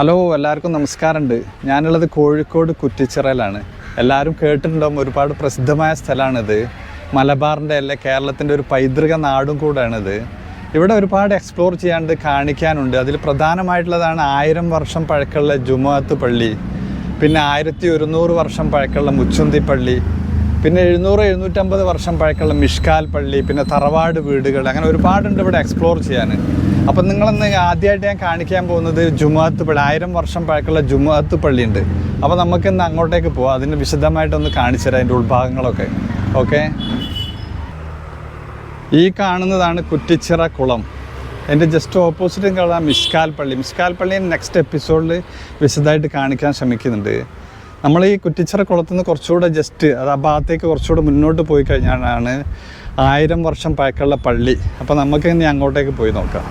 Hello, എല്ലാവർക്കും നമസ്കാരമുണ്ട്. ഞാനുള്ളത് കോഴിക്കോട് കുറ്റിച്ചിറയിലാണ്. എല്ലാവരും കേട്ടിട്ടുണ്ടാകും, ഒരുപാട് പ്രസിദ്ധമായ സ്ഥലമാണിത്. മലബാറിൻ്റെ അല്ലെ കേരളത്തിൻ്റെ ഒരു പൈതൃക നാടും കൂടെയാണിത്. ഇവിടെ ഒരുപാട് എക്സ്പ്ലോർ ചെയ്യാണ്ട് കാണിക്കാനുണ്ട്. അതിൽ പ്രധാനമായിട്ടുള്ളതാണ് 1000 വർഷം പഴക്കമുള്ള ജുമുഅത്ത് പള്ളി, പിന്നെ 1100 വർഷം പഴക്കമുള്ള മുച്ചുന്തി പള്ളി, പിന്നെ 700-750 വർഷം പഴക്കമുള്ള മിഷ്കാൽ പള്ളി, പിന്നെ തറവാട് വീടുകൾ, അങ്ങനെ ഒരുപാടുണ്ട് ഇവിടെ എക്സ്പ്ലോർ ചെയ്യാൻ. അപ്പം നിങ്ങളൊന്ന് ആദ്യമായിട്ട് ഞാൻ കാണിക്കാൻ പോകുന്നത് ജുമുഅത്ത് പള്ളി, 1000 വർഷം പഴക്കമുള്ള ജുമുഅത്ത് പള്ളിയുണ്ട്. അപ്പോൾ നമുക്കിന്ന് അങ്ങോട്ടേക്ക് പോവാം, അതിന് വിശദമായിട്ടൊന്ന് കാണിച്ചു തരാം അതിൻ്റെ ഉൾഭാഗങ്ങളൊക്കെ. ഓക്കെ, ഈ കാണുന്നതാണ് കുറ്റിച്ചിറ കുളം. എൻ്റെ ജസ്റ്റ് ഓപ്പോസിറ്റ് കാണാം മിഷ്കാൽ പള്ളി. മിഷ്കാൽ പള്ളി നെക്സ്റ്റ് എപ്പിസോഡിൽ വിശദമായിട്ട് കാണിക്കാൻ ശ്രമിക്കുന്നുണ്ട്. നമ്മൾ ഈ കുറ്റിച്ചിറ കുളത്തിൽ നിന്ന് കുറച്ചുകൂടെ ജസ്റ്റ് അത് ആ ഭാഗത്തേക്ക് കുറച്ചുകൂടെ മുന്നോട്ട് പോയി കഴിഞ്ഞാലാണ് 1000 വർഷം പഴക്കമുള്ള പള്ളി. അപ്പോൾ നമുക്ക് ഇനി അങ്ങോട്ടേക്ക് പോയി നോക്കാം.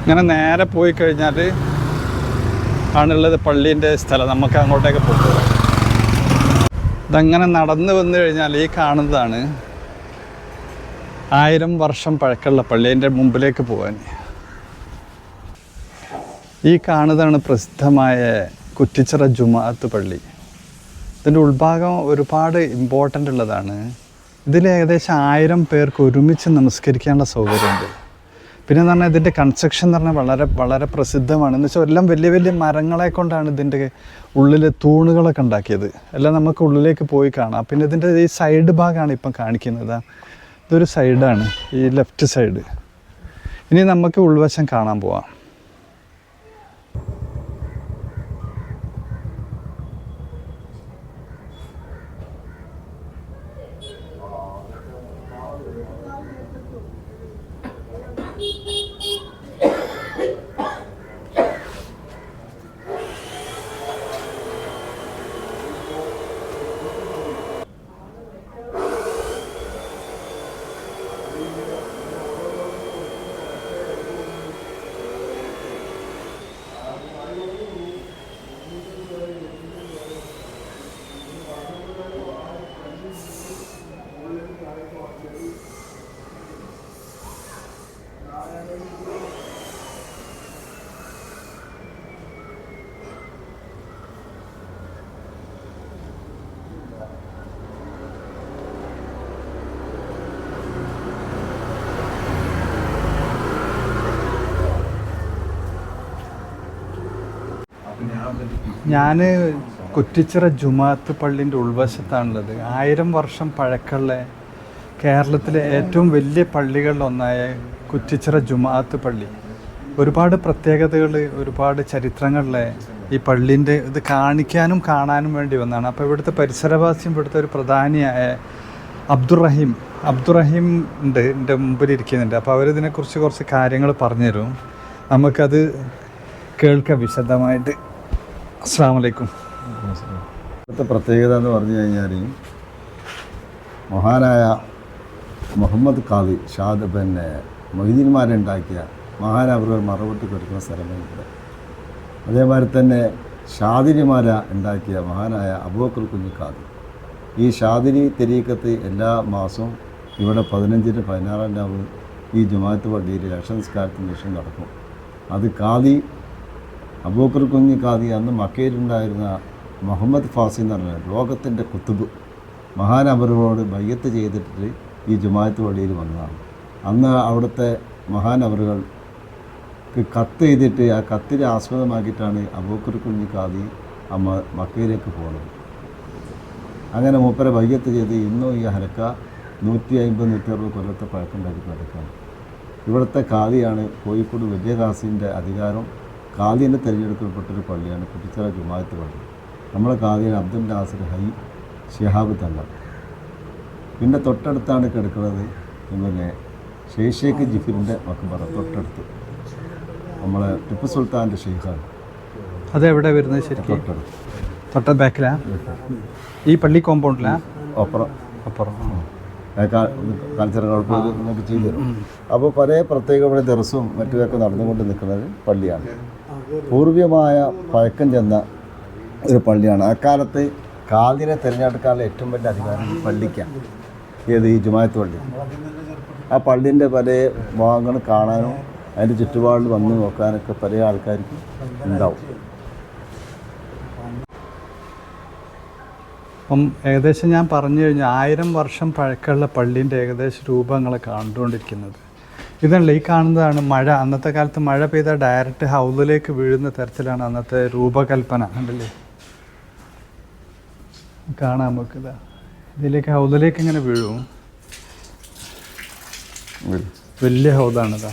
ഇങ്ങനെ നേരെ പോയി കഴിഞ്ഞാൽ ആണുള്ളത് പള്ളീൻ്റെ സ്ഥലം. നമുക്ക് അങ്ങോട്ടേക്ക് പോകുക. ഇതങ്ങനെ നടന്ന് വന്നു കഴിഞ്ഞാൽ ഈ കാണുന്നതാണ് 1000 വർഷം പഴക്കമുള്ള പള്ളി. അതിൻ്റെ മുമ്പിലേക്ക് പോകാൻ ഈ കാണുന്നതാണ് പ്രസിദ്ധമായ കുറ്റിച്ചിറ ജുമുഅത്ത് പള്ളി. ഇതിൻ്റെ ഉൾഭാഗം ഒരുപാട് ഇമ്പോർട്ടൻ്റ് ഉള്ളതാണ്. ഇതിൽ ഏകദേശം 1000 പേർക്ക് ഒരുമിച്ച് നമസ്കരിക്കാനുള്ള സൗകര്യമുണ്ട്. പിന്നെ എന്ന് പറഞ്ഞാൽ ഇതിൻ്റെ കൺസ്ട്രക്ഷൻ എന്ന് പറഞ്ഞാൽ വളരെ വളരെ പ്രസിദ്ധമാണ്. എന്ന് വെച്ചാൽ എല്ലാം വലിയ വലിയ മരങ്ങളെ കൊണ്ടാണ് ഇതിൻ്റെ ഉള്ളിൽ തൂണുകളൊക്കെ ഉണ്ടാക്കിയത്. എല്ലാം നമുക്ക് ഉള്ളിലേക്ക് പോയി കാണാം. പിന്നെ ഇതിൻ്റെ ഈ സൈഡ് ഭാഗമാണ് ഇപ്പം കാണിക്കുന്നത്. ഇതൊരു സൈഡാണ്, ഈ ലെഫ്റ്റ് സൈഡ്. ഇനി നമുക്ക് ഉൾവശം കാണാൻ പോവാം. ഞാൻ കുറ്റിച്ചിറ ജുമുഅത്ത് പള്ളിൻ്റെ ഉൾവശത്താണുള്ളത്. 1000 വർഷം പഴക്കമുള്ള കേരളത്തിലെ ഏറ്റവും വലിയ പള്ളികളിലൊന്നായ കുറ്റിച്ചിറ ജുമുഅത്ത് പള്ളി. ഒരുപാട് പ്രത്യേകതകൾ, ഒരുപാട് ചരിത്രങ്ങളിലെ ഈ പള്ളീൻ്റെ ഇത് കാണിക്കാനും കാണാനും വേണ്ടി വന്നതാണ്. അപ്പോൾ ഇവിടുത്തെ പരിസരവാസിയും ഇവിടുത്തെ ഒരു പ്രധാനിയായ അബ്ദുറഹീം ഉണ്ട്, എൻ്റെ മുമ്പിലിരിക്കുന്നുണ്ട്. അപ്പോൾ അവരിതിനെക്കുറിച്ച് കുറച്ച് കാര്യങ്ങൾ പറഞ്ഞുതരും. നമുക്കത് കേൾക്കാം വിശദമായിട്ട്. അസ്സലാമു അലൈക്കും. ഇവിടുത്തെ പ്രത്യേകത എന്ന് പറഞ്ഞു കഴിഞ്ഞാൽ മഹാനായ മുഹമ്മദ് ഖാദി മൊയ്തീന്മാരുണ്ടാക്കിയ മഹാനവറുകൾ മറവിട്ട് കിടക്കുന്ന സ്ഥലമാണ് ഇവിടെ. അതേമാതിരി തന്നെ ഷാദിരിമാല ഉണ്ടാക്കിയ മഹാനായ അബൂബക്കർ കുഞ്ഞി ഖാദി. ഈ ഷാദിരി തെരീക്കത്ത് എല്ലാ മാസവും ഇവിടെ 15-ന് 16-ാം രാവ് ഈ ജുമുഅത്ത് പള്ളിയിൽ ലക്ഷനിസ്കാരത്തിന് ശേഷം നടക്കും. അത് ഖാദി അബൂബക്കർ കുഞ്ഞി ഖാദി അന്ന് മക്കയിലുണ്ടായിരുന്ന മുഹമ്മദ് ഫാസി എന്ന് പറഞ്ഞ ലോകത്തിൻ്റെ കുത്തുബ് മഹാനവറുകളോട് ബയ്യത്ത് ചെയ്തിട്ട് ഈ ജുമുഅത്ത് പള്ളിയിൽ വന്നതാണ്. അന്ന് അവിടുത്തെ മഹാനവറുകൾക്ക് കത്ത് എഴുതിയിട്ട് ആ കത്തിനെ ആസ്പദമാക്കിയിട്ടാണ് അബൂബക്കർ കുഞ്ഞി ഖാദി മക്കയിലേക്ക് പോകുന്നത്. അങ്ങനെ മൂപ്പരെ ബയ്യത്ത് ചെയ്ത് ഇന്നും ഈ ഹലക്ക 150-160 കൊല്ലത്തെ പഴക്കമുണ്ടാക്കി ഹലക്കാണ്. ഇവിടുത്തെ ഖാദിയാണ് കോഴിക്കോട് വലിയ ഖാസിൻ്റെ അധികാരം. ഖാദിനെ തിരഞ്ഞെടുക്കപ്പെട്ടൊരു പള്ളിയാണ് കുറ്റിച്ചിറ ജുമുഅത്ത് പള്ളി. നമ്മളെ ഖാദിയാണ് അബ്ദുൽ നാസിർ ഹൈ ശിഹാബ് തങ്ങൾ. പിന്നെ തൊട്ടടുത്താണ് കിടക്കുന്നത് പിന്നെ ഷെയ്ഖ് ജിഫിറിൻ്റെ മക്ബറ തൊട്ടടുത്ത്. നമ്മളെ ടിപ്പു സുൽത്താൻ്റെ ഷെയ്ഖാണ്. അതെവിടെ വരുന്നത്? ശരിക്കും തൊട്ട ബാക്കിലാണ് ഈ പള്ളി കോമ്പൗണ്ടിലാണ്. അപ്പുറം കൾച്ചറുകൾ നമുക്ക് ചെയ്തു തരും. അപ്പോൾ പല പ്രത്യേക ഇവിടെ ദിവസവും മറ്റുമൊക്കെ നടന്നുകൊണ്ട് നിൽക്കുന്നത് പള്ളിയാണ്. പൂർവ്വമായ പഴക്കം ചെന്ന ഒരു പള്ളിയാണ്. അക്കാലത്ത് ഖാദിനെ തിരഞ്ഞെടുക്കാനുള്ള ഏറ്റവും വലിയ അധികാരം പള്ളിക്കാണ്. ഏത് ഈ ജുമുഅത്ത് പള്ളി. ആ പള്ളിൻ്റെ പല ഭാഗങ്ങൾ കാണാനും അതിൻ്റെ ചുറ്റുപാടിൽ വന്ന് നോക്കാനൊക്കെ പല ആൾക്കാർക്ക് ഉണ്ടാവും. അപ്പം ഏകദേശം ഞാൻ പറഞ്ഞു കഴിഞ്ഞാൽ 1000 വർഷം പഴക്കമുള്ള പള്ളീൻ്റെ ഏകദേശ രൂപങ്ങളെ കണ്ടുകൊണ്ടിരിക്കുന്നത്. ഇതല്ല, ഈ കാണുന്നതാണ് മഴ. അന്നത്തെ കാലത്ത് മഴ പെയ്താൽ ഡയറക്റ്റ് ഹൗദിലേക്ക് വീഴുന്ന തരത്തിലാണ് അന്നത്തെ രൂപകൽപ്പന. കണ്ടല്ലേ, കാണാം നമുക്കിതാ. ഇതിലേക്ക് ഹൗദിലേക്ക് ഇങ്ങനെ വീഴും. വലിയ ഹൗദാണിതാ.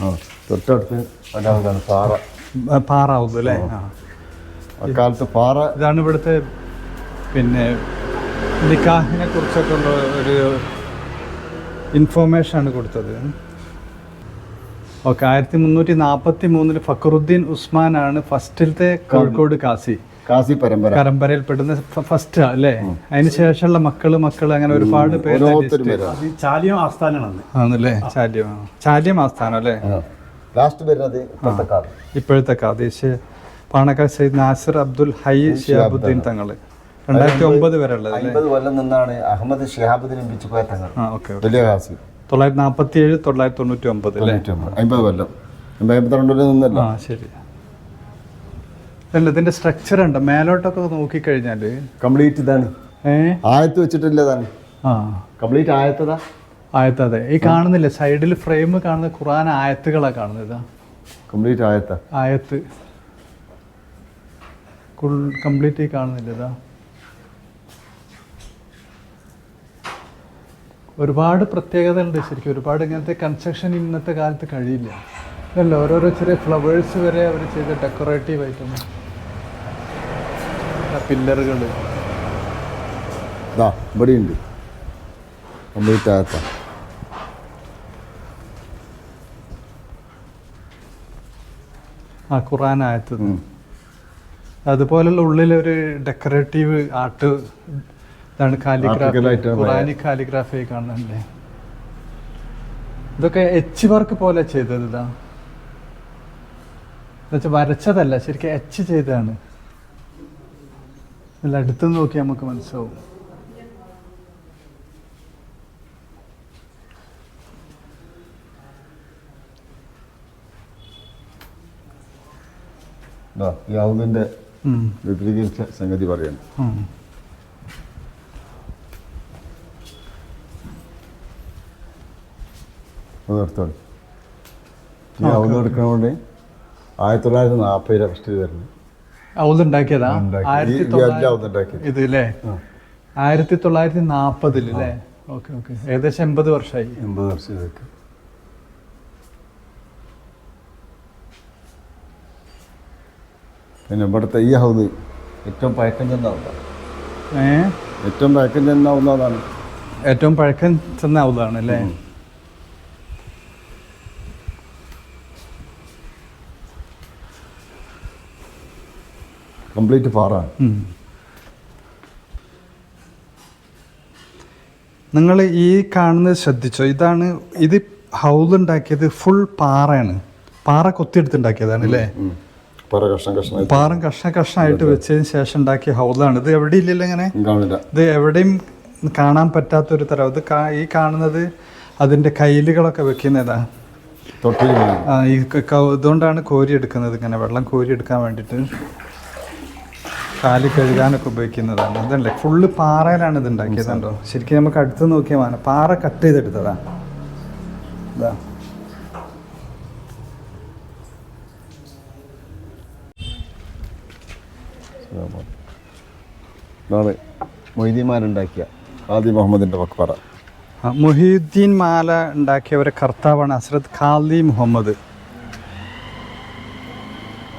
തൊട്ടടുത്ത് ഒരാളാണ് പാറ ഹൗദ് അല്ലേ? അക്കാലത്ത് പാറ. ഇതാണ് ഇവിടുത്തെ പിന്നെ നിക്കാഹിനെ കുറിച്ചൊക്കെ ഉള്ള ഒരു ഇൻഫോർമേഷനാണ് കൊടുത്തത്. ഓക്കെ, 1343 ഫക്രുദ്ദീൻ ഉസ്മാനാണ് ഫസ്റ്റിലത്തെ കോഴിക്കോട് കാസി പരമ്പരയിൽപ്പെടുന്ന ഫസ്റ്റ് അല്ലേ. അതിന് ശേഷമുള്ള മക്കള് അങ്ങനെ ഒരുപാട് പേര് ചാലിയം ആസ്ഥാനമാണ് ആണല്ലേ. ചാലിയം ആസ്ഥാനം അല്ലേ. ഇപ്പോഴത്തെ കാദീശ് പാണക്കാട് സയ്യിദ് നാസിർ അബ്ദുൽ ഹൈ ശിഹാബുദ്ദീൻ തങ്ങള് 2009 വരെ ഉള്ളത്. 50 കൊല്ലം നിന്നാണ് അഹമ്മദ് ശിഹാബുദ്ദീൻ ബിച്ചുപോയ തങ്ങൾ. 947 999 അല്ലേ. 50 കൊല്ലം 52 നിന്നല്ല. ശരി. അല്ല, ഇതിന്റെ സ്ട്രക്ചർ ഉണ്ട്. മേലോട്ടൊക്കെ നോക്കിക്കഴിഞ്ഞാല് കംപ്ലീറ്റ് ഇതാണ്. ആയത്ത് വെച്ചിട്ടില്ലതാണ്. കംപ്ലീറ്റ് ആയത്തതാ. അതെ. ഈ കാണുന്നില്ല സൈഡിൽ ഫ്രെയിം കാണുന്ന ഖുർആൻ ആയത്തുകളാ കാണുന്നത്. കംപ്ലീറ്റ് ആയത്ത് കംപ്ലീറ്റ് ഈ കാണുന്നില്ല. ഇതാ ഒരുപാട് പ്രത്യേകത ഉണ്ട് ശരിക്കും. ഒരുപാട് ഇങ്ങനത്തെ കൺസ്ട്രക്ഷൻ ഇന്നത്തെ കാലത്ത് കഴിയില്ല. അല്ല, ഓരോരോ ചെറിയ ഫ്ലവേഴ്സ് വരെ അവർ ചെയ്ത ഡെക്കറേറ്റീവ് ഐറ്റം, പില്ലറുകൾ. ഇവിടെയുണ്ട് കംപ്ലീറ്റ് ആയത്ത. ഖുർആൻ ആയത്ത്. അതുപോലുള്ള ഉള്ളിലൊരു ഡെക്കറേറ്റീവ് ആർട്ട് ഇതാണ് കാലിഗ്രാഫി, ഖുറാനിക് കാലിഗ്രാഫി കാണുന്നല്ലേ. ഇതൊക്കെ എച്ച് വർക്ക് പോലെ ചെയ്തത്. ഇതാ എന്നുവെച്ചാൽ വരച്ചതല്ല, ശരിക്കും എച്ച് ചെയ്തതാണ്. അല്ല, അടുത്ത് നോക്കി നമുക്ക് മനസ്സിലാവും. യാവുവിന്റെ വിപുലീകരിച്ച സംഗതി പറയണം. നിർത്തോളൂ. ഈ ഔദ് എടുക്കണോണ്ട് 1940 ഫസ്റ്റ് വരുന്നത്. ഔദ് ഉണ്ടാക്കിയതാ ഇത് അല്ലേ. 1940 അല്ലേ. ഓക്കെ. ഏകദേശം 80 വർഷമായി. 80 വർഷം ഇതൊക്കെ. പിന്നെ ഇവിടുത്തെ ഈ ഹൗദ് ഏറ്റവും പഴക്കം ചെന്നാവുന്ന ഏറ്റവും പഴക്കം ചെന്ന ഔദാണ് അല്ലേ. കംപ്ലീറ്റ് പാറാണ്. നിങ്ങൾ ഈ കാണുന്നത് ശ്രദ്ധിച്ചോ? ഇത് ഹൗദ് ഉണ്ടാക്കിയത് ഫുൾ പാറയാണ്. പാറ കൊത്തിയെടുത്തുണ്ടാക്കിയതാണ് അല്ലേ. പാറ കഷ്ണമായിട്ട് വെച്ചതിന് ശേഷം ഉണ്ടാക്കിയ ഹൗദാണ്. ഇത് എവിടെ ഇല്ലല്ലോ ഇങ്ങനെ. ഇത് എവിടെയും കാണാൻ പറ്റാത്തൊരു തരം. ഇത് ഈ കാണുന്നത് അതിൻ്റെ കയ്യിലുകളൊക്കെ വെക്കുന്നതാ. ഈ ഇതുകൊണ്ടാണ് കോരി എടുക്കുന്നത്. ഇങ്ങനെ വെള്ളം കോരി എടുക്കാൻ വേണ്ടിയിട്ട് കാല് കഴുകാനൊക്കെ ഉപയോഗിക്കുന്നതാണ്. അതല്ലേ, ഫുള്ള് പാറയിലാണ് ഇത് ഉണ്ടാക്കിയതുണ്ടോ. ശരിക്കും നമുക്ക് അടുത്ത് നോക്കിയാൽ വേണം. പാറ കട്ട് ചെയ്തെടുത്തതാ. ഇതാ മൊയ്തീന്മാരുണ്ടാക്കിയ ഖാദി മുഹമ്മദിന്റെ മക്ബറ. മുഹീദ്ദീൻ മാല ഉണ്ടാക്കിയവരെ കർത്താവാണ് ഹസ്രത്ത് ഖാദി മുഹമ്മദ്.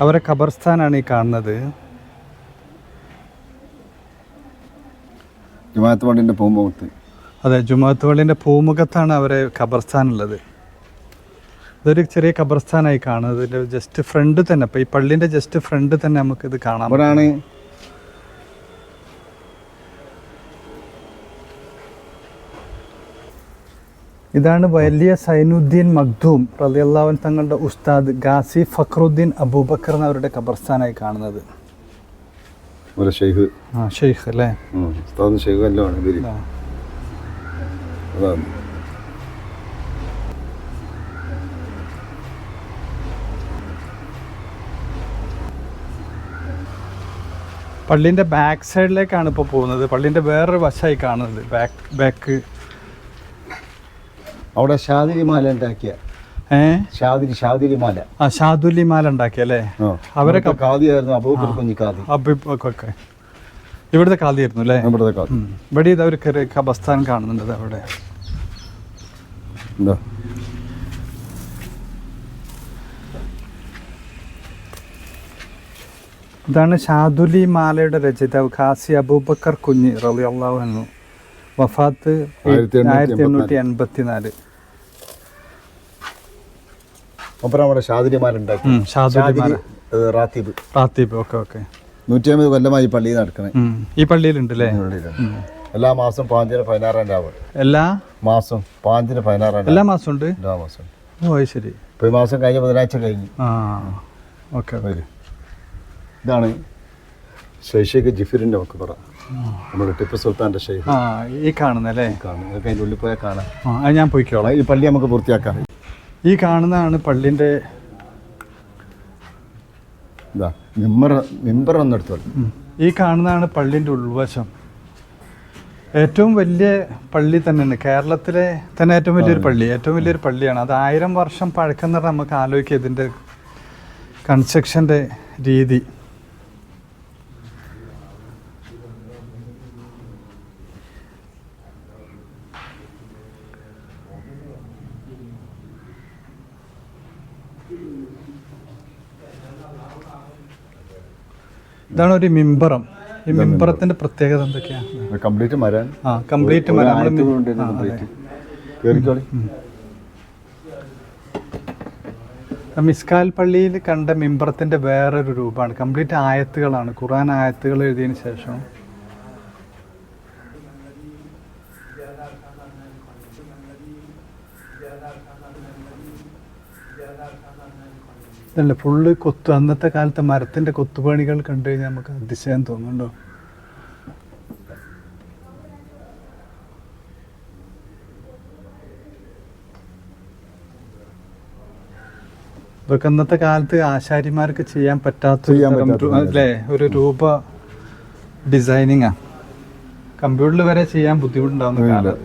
അവരെ ഖബർസ്ഥാനാണ് ഈ കാണുന്നത്. ജുമാഅത്ത് പള്ളിൻ്റെ പൂമുഖത്ത്. അതെ, ജുമാഅത്ത് പള്ളിൻ്റെ പൂമുഖത്താണ് അവരെ ഖബർസ്ഥാനുള്ളത്. ഇതൊരു ചെറിയ ഖബർസ്ഥാനായി കാണുന്നത്. ഇതിൻ്റെ ജസ്റ്റ് ഫ്രണ്ട് തന്നെ, അപ്പോൾ ഈ പള്ളിൻ്റെ ജസ്റ്റ് ഫ്രണ്ട് തന്നെ നമുക്കിത് കാണാം. അവിടെയാണ് ഇതാണ് വലിയ സൈനുദ്ദീൻ മഖ്ദൂം റളിയല്ലാഹു അൻഹു തങ്ങളുടെ ഉസ്താദ് ഗാസി ഫഖറുദ്ദീൻ അബൂബക്കർ എന്നവരുടെ ഖബർസ്ഥാനായി കാണുന്നത്. ഷെയ്ഖ് അല്ലേ. പള്ളീൻ്റെ ബാക്ക് സൈഡിലേക്കാണ് ഇപ്പോൾ പോകുന്നത്. പള്ളീൻ്റെ വേറൊരു വശമായി കാണുന്നത് ബാക്ക്. അവിടെ ഷാദിലിമാല ഉണ്ടാക്കിയ ഷാദിലിമാല ഷാദുലിമാല ഉണ്ടാക്കിയല്ലേ? അവരൊക്കെ കാദിയായിരുന്നു. അബൂബക്കർ കുഞ്ഞി കാദി. അബൂബക്കർ ഇവിടുത്തെ കാദിയായിരുന്നു അല്ലേ? ഇവിടുത്തെ കാദി. ഇവിടെ ഇത് അവർ ഖബർസ്ഥാൻ കാണുന്നുണ്ട് അവിടെ. ഇതാണ് ഷാദുലി മാലയുടെ രചയിതാവ് ഖാസി അബൂബക്കർ കുഞ്ഞി റളിയല്ലാഹു അൻഹു. വഫാത്ത് 1884. നമ്മുടെ ഷാദിലിമാല ഉണ്ടാക്കി. റാത്തീബ്. ഓക്കെ. 150 കൊല്ലമായി പള്ളിയിൽ നടക്കണേ. ഈ പള്ളിയിലുണ്ട് അല്ലേ? എല്ലാ മാസം 5-ന് 16 രാവ്. എല്ലാ മാസം 5-ന് 16 എല്ലാ മാസം ഉണ്ട്. എല്ലാ മാസം. ഓ അത് ശരി. ഇപ്പോൾ ഈ മാസം കഴിഞ്ഞ ബുധനാഴ്ച കഴിഞ്ഞു. ഓക്കെ. ഇതാണ് ഷെയ്ഖ് ജിഫിറിന്റെ മക്ബറ. നമ്മുടെ ടിപ്പു സുൽത്താന്റെ ഷെയ്ഖ്. ഈ കാണുന്നല്ലേ? അതിൻ്റെ ഉള്ളിൽ പോയാൽ കാണാം. അത് ഞാൻ പോയിക്കോളാം. ഈ പള്ളി നമുക്ക് പൂർത്തിയാക്കാം. ഈ കാണുന്നതാണ് പള്ളിൻ്റെ മിമ്പർ ഒന്നെടുത്തോളൂ. ഈ കാണുന്നതാണ് പള്ളിൻ്റെ ഉൾവശം. ഏറ്റവും വലിയ പള്ളി തന്നെയാണ് കേരളത്തിലെ തന്നെ ഏറ്റവും വലിയൊരു പള്ളിയാണ്. അത് 1000 വർഷം പഴക്കം എന്ന് പറഞ്ഞാൽ നമുക്ക് ആലോചിക്കുക ഇതിൻ്റെ കൺസ്ട്രക്ഷൻ്റെ രീതി. ഇതാണ് ഒരു മിമ്പറം. ഈ മിമ്പറത്തിന്റെ പ്രത്യേകത എന്തൊക്കെയാണ്? കംപ്ലീറ്റ് മരം. കംപ്ലീറ്റ് മരം. മിസ്കാൽ പള്ളിയിൽ കണ്ട മിമ്പറത്തിന്റെ വേറൊരു രൂപമാണ്. കംപ്ലീറ്റ് ആയത്തുകളാണ്, ഖുർആൻ ആയത്തുകൾ എഴുതിയതിന് ശേഷം. ഇതല്ലേ ഫുള്ള് കൊത്തു. അന്നത്തെ കാലത്തെ മരത്തിന്റെ കൊത്തുപണികൾ കണ്ടു കഴിഞ്ഞാൽ നമുക്ക് അതിശയം തോന്നുന്നുണ്ടോ? ഇതൊക്കെ അന്നത്തെ കാലത്ത് ആശാരിമാർക്ക് ചെയ്യാൻ പറ്റാത്ത അല്ലേ ഒരു രൂപ ഡിസൈനിങ്ങാ. കമ്പ്യൂട്ടറിൽ വരെ ചെയ്യാൻ ബുദ്ധിമുട്ടുണ്ടാവുന്ന കാലം.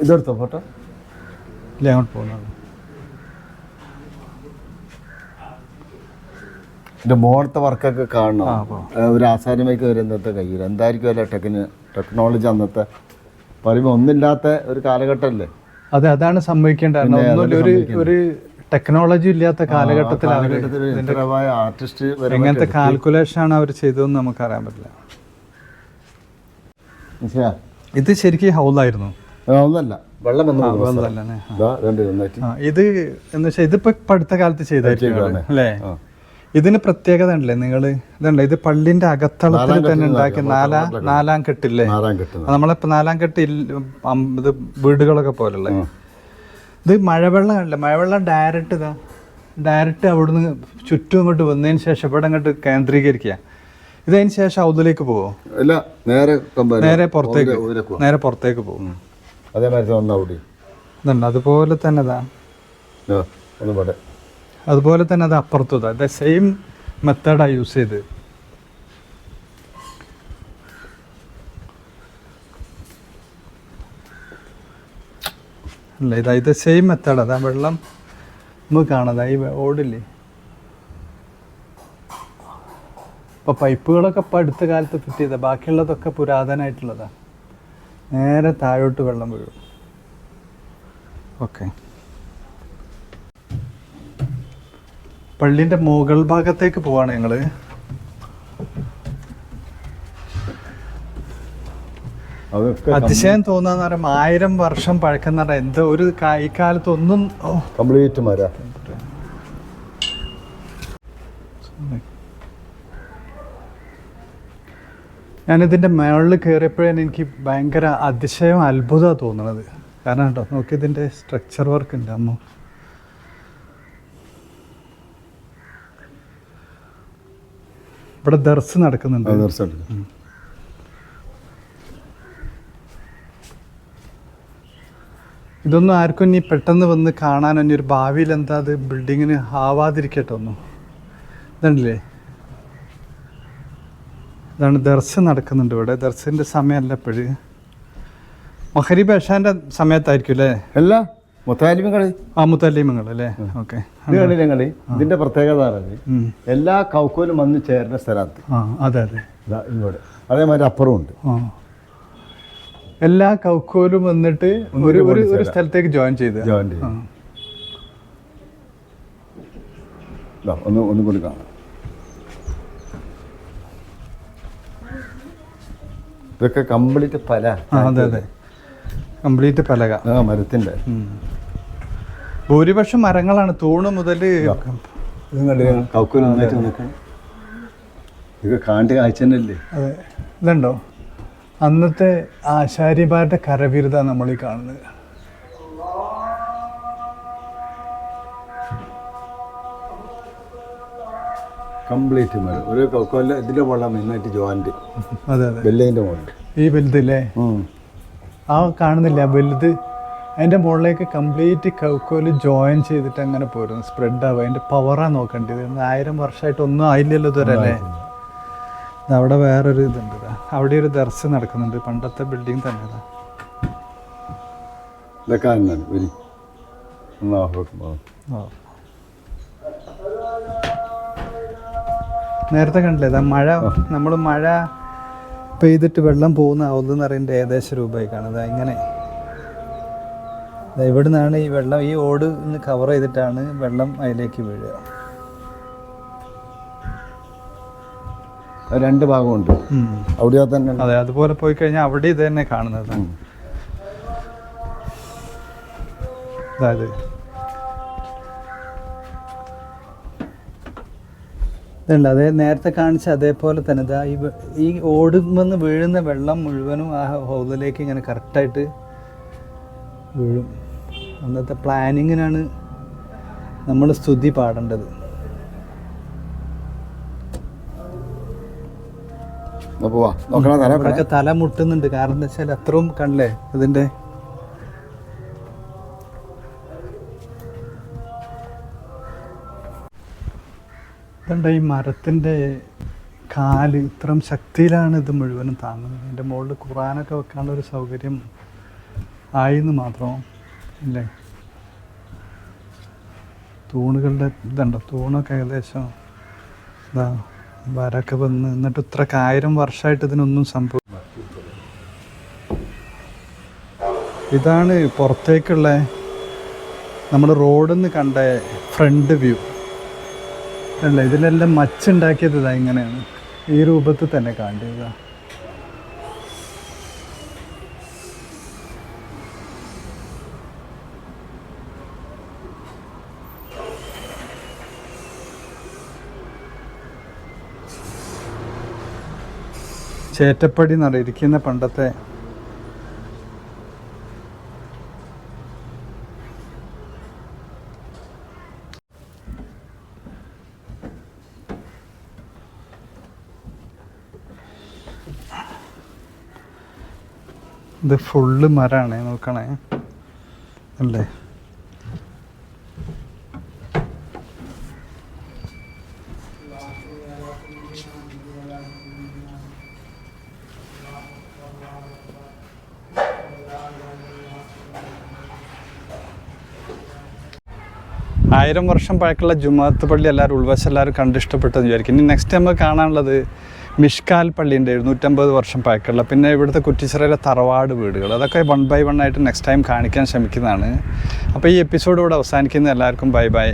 ഇതെടുത്തോ ഫോട്ടോ? ഇല്ല, അങ്ങോട്ട് പോകുന്നുള്ളൂ. ഇതിന്റെ മോളത്തെ വർക്കൊക്കെ കാണണം. ഒരു ആശാരിമാർക്ക് വരുന്നത്തെ കയ്യിൽ എന്തായിരിക്കും അല്ലേ ടെക്നോളജി അന്നത്തെ പറയുമ്പോൾ ഒന്നില്ലാത്ത ഒരു കാലഘട്ടമല്ലേ? അതെ, അതാണ് സംഭവിക്കേണ്ടത്. ഒരു ടെക്നോളജി ഇല്ലാത്ത കാലഘട്ടത്തിൽ ആർട്ടിസ്റ്റ് എങ്ങനത്തെ കാൽക്കുലേഷൻ ആണ് അവർ ചെയ്തതെന്ന് നമുക്കറിയാൻ പറ്റില്ല. ഇത് ശരിക്കും ഹൗലായിരുന്നു. വെള്ളം ഇത് എന്ന് വെച്ചാൽ ഇതിപ്പോ അടുത്ത കാലത്ത് ചെയ്തായിരിക്കും അല്ലേ? ഇതിന് പ്രത്യേകത ഉണ്ടല്ലേ നിങ്ങൾ? ഇതുണ്ട്, ഇത് പള്ളിന്റെ അകത്തളത്തിൽ തന്നെ ഉണ്ടാക്കിയ നാലാം കെട്ടില്ലേ? നമ്മളിപ്പോ 4-ാം കെട്ട് ഇത് വീടുകളൊക്കെ പോലല്ലേ? ഇത് മഴവെള്ളം കണ്ടില്ല? മഴവെള്ളം ഡയറക്റ്റ് അവിടുന്ന് ചുറ്റും ഇങ്ങോട്ട് വന്നതിന് ശേഷം ഇവിടെ അങ്ങോട്ട് കേന്ദ്രീകരിക്കുക. ഇതതിന് ശേഷം ഔദിലേക്ക് പോവോ? നേരെ പുറത്തേക്ക് പോകും. ഇതുണ്ട് അതുപോലെ തന്നെ അതുപോലെ തന്നെ അത് അപ്പുറത്തും അത് സെയിം മെത്തേഡാണ് യൂസ് ചെയ്ത്. അല്ല ഇത് സെയിം മെത്തേഡ്. അതാ വെള്ളം നമുക്ക് കാണാം. ഈ ഓടില്ലേ, ഇപ്പോൾ പൈപ്പുകളൊക്കെ ഇപ്പോൾ അടുത്ത കാലത്ത് ഫിറ്റ് ചെയ്താൽ ബാക്കിയുള്ളതൊക്കെ പുരാതനമായിട്ടുള്ളതാണ്. നേരെ താഴോട്ട് വെള്ളം വീഴും. ഓക്കെ, പള്ളിൻ്റെ മുകൾ ഭാഗത്തേക്ക് പോവാണ് ഞങ്ങൾ. അതിശയം തോന്നാന്ന് പറയുമ്പോൾ 1000 വർഷം പഴക്കം എന്ന് പറഞ്ഞാൽ എന്തോ ഒരു ഈ കാലത്ത് ഒന്നും കംപ്ലീറ്റ് മര. ഞാനിതിൻ്റെ മുകളിൽ കയറിയപ്പോഴാണ് എനിക്ക് ഭയങ്കര അതിശയം അത്ഭുതമാണ് തോന്നുന്നത്. കാരണം കേട്ടോ നോക്കി ഇതിൻ്റെ സ്ട്രക്ചർ വർക്ക് ഉണ്ട്. അമ്മ ഇവിടെ ദർസ് നടക്കുന്നുണ്ട്. ഇതൊന്നും ആർക്കും ഇനി പെട്ടെന്ന് വന്ന് കാണാൻ ഇനി ഒരു ഭാവിയിൽ എന്താ അത് ബിൽഡിങ്ങിന് ആവാതിരിക്കട്ടെ ഒന്നും. ഇതുണ്ടല്ലേ ഇതാണ് ദർസ് നടക്കുന്നുണ്ട് ഇവിടെ. ദർസിൻ്റെ സമയമല്ല ഇപ്പോഴ്, മഹരീബ് ഏഷാൻ്റെ സമയത്തായിരിക്കും അല്ലേ? അല്ല, മുത്താലിമിങ്ങൾ. ആ മുത്തല്ലിമങ്ങൾ അല്ലേ? ഓക്കെ. ഇത് കണ്ടില്ല ഞങ്ങൾ? ഇതിൻ്റെ പ്രത്യേകത ആണ് എല്ലാ കൗക്കോലും വന്ന് ചേരുന്ന സ്ഥലത്ത്. ആ അതെ അതെ, ഇങ്ങോട്ട് അതേമാതിരി അപ്പുറം ഉണ്ട്. എല്ലാ കൗക്കോലും വന്നിട്ട് ഒരു സ്ഥലത്തേക്ക് ജോയിൻ ചെയ്ത്. ഒന്നും കൂടി കാണാം. ഇതൊക്കെ കംപ്ലീറ്റ് പല. അതെ അതെ, കംപ്ലീറ്റ് പലക. മരത്തിൻ്റെ ഭൂരിപക്ഷം മരങ്ങളാണ്, തൂണ് മുതൽ. കൗക്കോൽ നന്നായിട്ട് നിൽക്കണം. ഇത് കാണ്ടി കാഴ്ച തന്നെയല്ലേ? അതെ, ഇതുണ്ടോ അന്നത്തെ ആശാരിമാരുടെ കരവിരുത നമ്മൾ ഈ കാണുന്നത്. കംപ്ലീറ്റ് മരം. ഒരു കൗക്കോലിൽ ഇതിൻ്റെ വെള്ളം നന്നായിട്ട് ജോയിൻ്റ്. അതെ അതെ, വെല്ലേൻ്റെ മുകളിൽ ഈ വലുതല്ലേ? ആ കാണുന്നില്ല വലുത്, അതിൻ്റെ മുകളിലേക്ക് കംപ്ലീറ്റ് കൗക്കോല് ജോയിൻ ചെയ്തിട്ട് അങ്ങനെ പോരുന്നു, സ്പ്രെഡ് ആവുക. അതിൻ്റെ പവറാണ് നോക്കേണ്ടത്. 1000 വർഷമായിട്ട് ഒന്നും ആയില്ലല്ലോ ഇതുവരെ അല്ലേ? അവിടെ വേറൊരു ഇതുണ്ട്, അവിടെ ഒരു ദർസ് നടക്കുന്നുണ്ട്, പണ്ടത്തെ ബിൽഡിംഗ് തന്നെ. ഇതൊക്കെ നേരത്തെ കണ്ടില്ലേ മഴ, നമ്മൾ മഴ പെയ്തിട്ട് വെള്ളം പോകുന്ന ഹൗദെന്ന് പറയുന്നത് ഏകദേശം രൂപയായി കാണുന്നത്. ഇങ്ങനെ ഇവിടെ നിന്നാണ് ഈ വെള്ളം, ഈ ഓട് കവർ ചെയ്തിട്ടാണ് വെള്ളം അതിലേക്ക് വീഴുക. രണ്ട് ഭാഗമുണ്ട് അവിടെ തന്നെ. അതെ, അതുപോലെ പോയി കഴിഞ്ഞാൽ അവിടെ ഇത് തന്നെ കാണുന്നത്. അതായത് ഇതുണ്ട്, അതേ നേരത്തെ കാണിച്ച അതേപോലെ തന്നെ ഇതാ ഈ ഓടുമെന്ന് വീഴുന്ന വെള്ളം മുഴുവനും ആ ഹൗദിലേക്ക് ഇങ്ങനെ കറക്റ്റായിട്ട് വീഴും. അന്നത്തെ പ്ലാനിങ്ങിനാണ് നമ്മൾ സ്തുതി പാടേണ്ടത്. ഇവിടെയൊക്കെ തല മുട്ടുന്നുണ്ട്. കാരണം എന്താ വെച്ചാൽ അത്രയും കണ്ടില്ലേ ഇതിൻ്റെ. ഇതുണ്ട്, ഈ മരത്തിൻ്റെ കാല് ഇത്രയും ശക്തിയിലാണ് ഇത് മുഴുവനും താങ്ങുന്നത്. ഇതിൻ്റെ മുകളിൽ ഖുറാനൊക്കെ വെക്കാനുള്ള ഒരു സൗകര്യം ആയിന്ന് മാത്രം ഇല്ലേ? തൂണുകളുടെ ഇതുണ്ടോ, തൂണൊക്കെ ഏകദേശം ഇതാ വരൊക്കെ വന്ന് എന്നിട്ട് ഇത്ര 1000 വർഷമായിട്ട് ഇതിനൊന്നും സംഭവിക്കും. ഇതാണ് പുറത്തേക്കുള്ള നമ്മൾ റോഡിൽ നിന്ന് കണ്ട ഫ്രണ്ട് വ്യൂ അല്ല. ഇതിലെല്ലാം മച്ചുണ്ടാക്കിയത് ഇതാ ഇങ്ങനെയാണ്, ഈ രൂപത്തിൽ തന്നെ കാണേണ്ടത്. ചേറ്റപ്പടി എന്ന് പറയും, ഇരിക്കുന്ന പണ്ടത്തെ. ഇത് ഫുള്ള് മരമാണ്, നോക്കണേ അല്ലേ? 1000 വർഷം പഴക്കമുള്ള ജുമാഅത്ത് പള്ളി എല്ലാവരും ഉൾവശം എല്ലാവരും കണ്ടിഷ്ടപ്പെട്ടെന്ന് വിചാരിക്കും. ഇനി നെക്സ്റ്റ് നമുക്ക് കാണാനുള്ളത് മിഷ്കാൽ പള്ളിയുണ്ട്, 750 വർഷം പഴക്കമുള്ള. പിന്നെ ഇവിടുത്തെ കുറ്റിച്ചിറയിലെ തറവാട് വീടുകൾ, അതൊക്കെ 1 by 1 ആയിട്ട് നെക്സ്റ്റ് ടൈം കാണിക്കാൻ ശ്രമിക്കുന്നതാണ്. അപ്പോൾ ഈ എപ്പിസോഡ് ഇവിടെ അവസാനിക്കുന്നത്. എല്ലാവർക്കും ബൈ ബൈ.